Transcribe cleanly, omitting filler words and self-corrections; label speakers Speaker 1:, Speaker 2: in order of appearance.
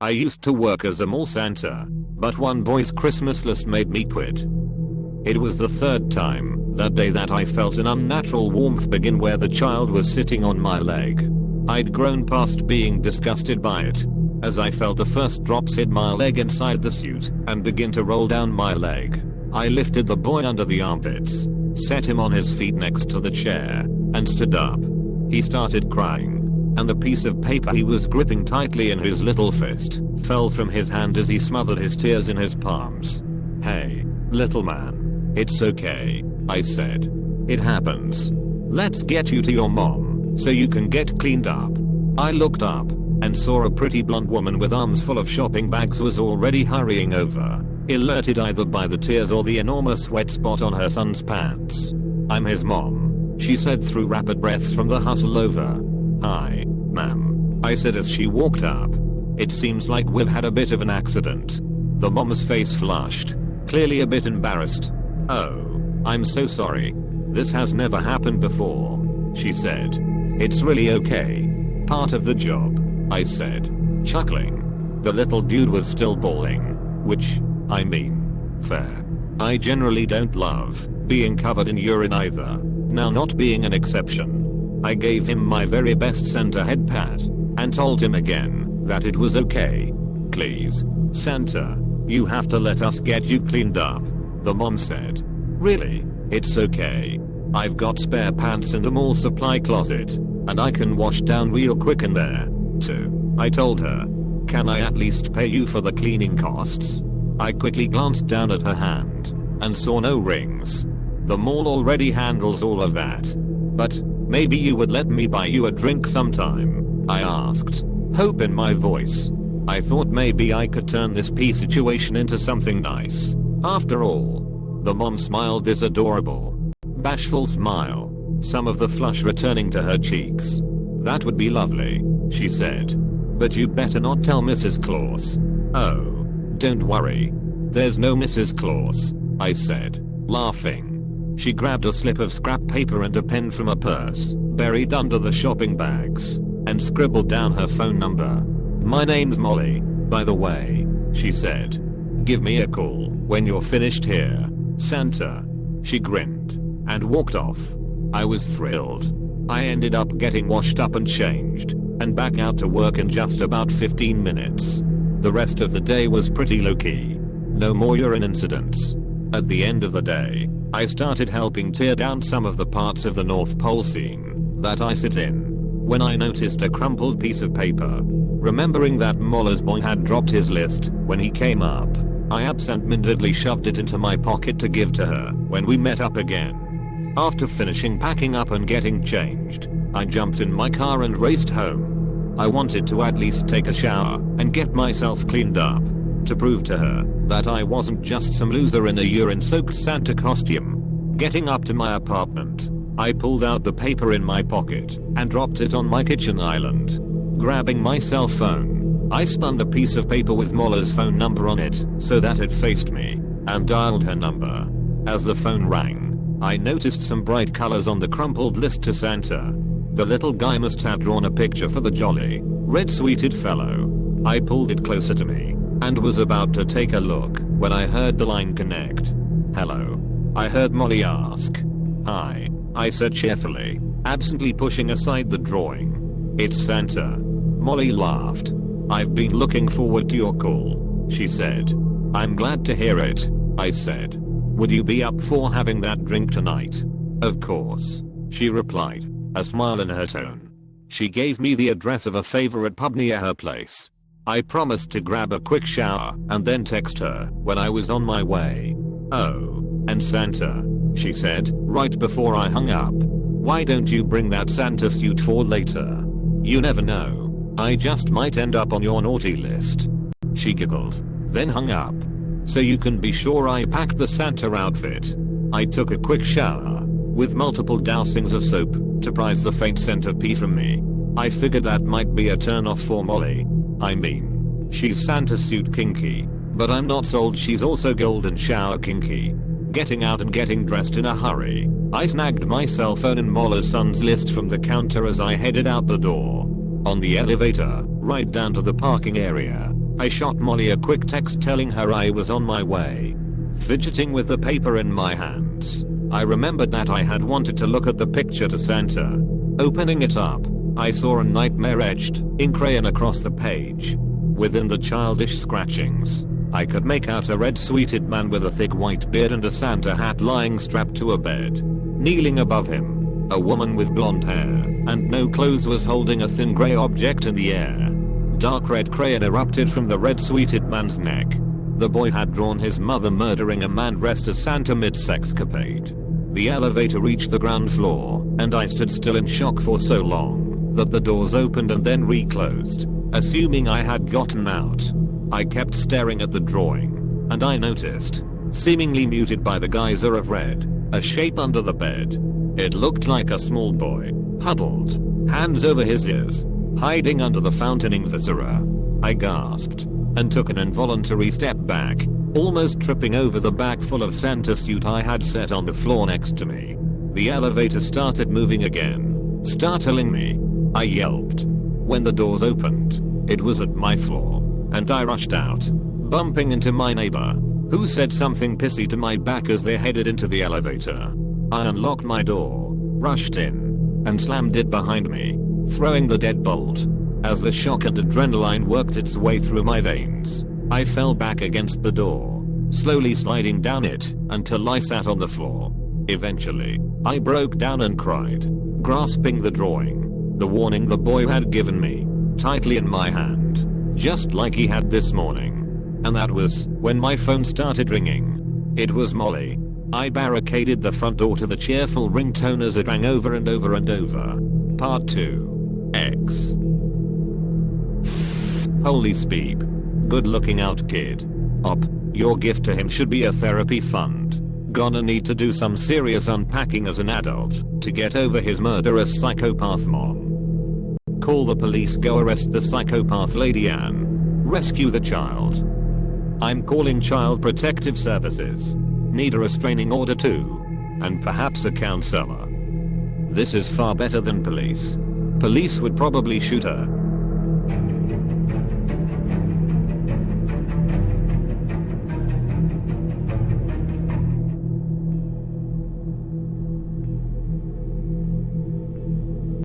Speaker 1: I used to work as a mall Santa, but one boy's Christmas list made me quit. It was the third time that day that I felt an unnatural warmth begin where the child was sitting on my leg. I'd grown past being disgusted by it. As I felt the first drops hit my leg inside the suit and begin to roll down my leg, I lifted the boy under the armpits, set him on his feet next to the chair, and stood up. He started crying, and the piece of paper he was gripping tightly in his little fist fell from his hand as he smothered his tears in his palms. "Hey, little man, it's okay," I said. "It happens. Let's get you to your mom so you can get cleaned up." I looked up and saw a pretty blonde woman with arms full of shopping bags was already hurrying over, alerted either by the tears or the enormous wet spot on her son's pants. "I'm his mom," she said through rapid breaths from the hustle over. "Hi, ma'am," I said as she walked up. "It seems like we've had a bit of an accident." The mom's face flushed, clearly a bit embarrassed. "Oh, I'm so sorry. This has never happened before," she said. "It's really okay. Part of the job," I said, chuckling. The little dude was still bawling, which, I mean, fair. I generally don't love being covered in urine either, now not being an exception. I gave him my very best Santa head pat, and told him again that it was okay. "Please, Santa, you have to let us get you cleaned up," the mom said. "Really? It's okay. I've got spare pants in the mall supply closet, and I can wash down real quick in there, too," I told her. "Can I at least pay you for the cleaning costs?" I quickly glanced down at her hand and saw no rings. The mall already handles all of that. "But maybe you would let me buy you a drink sometime?" I asked, hope in my voice. I thought maybe I could turn this pee situation into something nice. After all, the mom smiled this adorable, bashful smile, some of the flush returning to her cheeks. "That would be lovely," she said. "But you better not tell Mrs. Claus." "Oh, don't worry. There's no Mrs. Claus," I said, laughing. She grabbed a slip of scrap paper and a pen from a purse buried under the shopping bags and scribbled down her phone number. "My name's Molly, by the way," she said. "Give me a call when you're finished here, Santa." She grinned and walked off. I was thrilled. I ended up getting washed up and changed and back out to work in just about 15 minutes. The rest of the day was pretty low-key. No more urine incidents. At the end of the day, I started helping tear down some of the parts of the North Pole scene that I sit in when I noticed a crumpled piece of paper. Remembering that Molly's boy had dropped his list when he came up, I absent-mindedly shoved it into my pocket to give to her when we met up again. After finishing packing up and getting changed, I jumped in my car and raced home. I wanted to at least take a shower and get myself cleaned up to prove to her that I wasn't just some loser in a urine-soaked Santa costume. Getting up to my apartment, I pulled out the paper in my pocket and dropped it on my kitchen island. Grabbing my cell phone, I spun a piece of paper with Molly's phone number on it so that it faced me and dialed her number. As the phone rang, I noticed some bright colors on the crumpled list to Santa. The little guy must have drawn a picture for the jolly, red-sweeted fellow. I pulled it closer to me and was about to take a look when I heard the line connect. "Hello?" I heard Molly ask. "Hi," I said cheerfully, absently pushing aside the drawing. "It's Santa." Molly laughed. "I've been looking forward to your call," she said. "I'm glad to hear it," I said. "Would you be up for having that drink tonight?" "Of course," she replied, a smile in her tone. She gave me the address of a favorite pub near her place. I promised to grab a quick shower and then text her when I was on my way. "Oh, and Santa," she said, right before I hung up. "Why don't you bring that Santa suit for later? You never know. I just might end up on your naughty list." She giggled, then hung up. "So you can be sure I packed the Santa outfit." I took a quick shower, with multiple dousings of soap, to prise the faint scent of pee from me. I figured that might be a turn-off for Molly. I mean, she's Santa suit kinky, but I'm not sold she's also golden shower kinky. Getting out and getting dressed in a hurry, I snagged my cell phone and Molly's son's list from the counter as I headed out the door. On the elevator, right down to the parking area, I shot Molly a quick text telling her I was on my way. Fidgeting with the paper in my hands, I remembered that I had wanted to look at the picture to Santa. Opening it up, I saw a nightmare etched in crayon across the page. Within the childish scratchings, I could make out a red-suited man with a thick white beard and a Santa hat lying strapped to a bed. Kneeling above him, a woman with blonde hair and no clothes was holding a thin grey object in the air. Dark red crayon erupted from the red-suited man's neck. The boy had drawn his mother murdering a man dressed as Santa mid-sexcapade. The elevator reached the ground floor, and I stood still in shock for so long that the doors opened and then reclosed, assuming I had gotten out. I kept staring at the drawing, and I noticed, seemingly muted by the geyser of red, a shape under the bed. It looked like a small boy, huddled, hands over his ears, hiding under the fountaining viscera. I gasped and took an involuntary step back, almost tripping over the bag full of Santa suit I had set on the floor next to me. The elevator started moving again, startling me. I yelped. When the doors opened, it was at my floor, and I rushed out, bumping into my neighbor, who said something pissy to my back as they headed into the elevator. I unlocked my door, rushed in, and slammed it behind me, throwing the deadbolt. As the shock and adrenaline worked its way through my veins, I fell back against the door, slowly sliding down it until I sat on the floor. Eventually, I broke down and cried, grasping the drawing, the warning the boy had given me, tightly in my hand, just like he had this morning. And that was when my phone started ringing. It was Molly. I barricaded the front door to the cheerful ringtone as it rang over and over and over. Part 2. X. Holy speep. Good looking out, kid. Op, your gift to him should be a therapy fund. Gonna need to do some serious unpacking as an adult to get over his murderous psychopath mom. Call the police, go arrest the psychopath Lady Anne. Rescue the child. I'm calling Child Protective Services. Need a restraining order too. And perhaps a counselor. This is far better than police. Police would probably shoot her.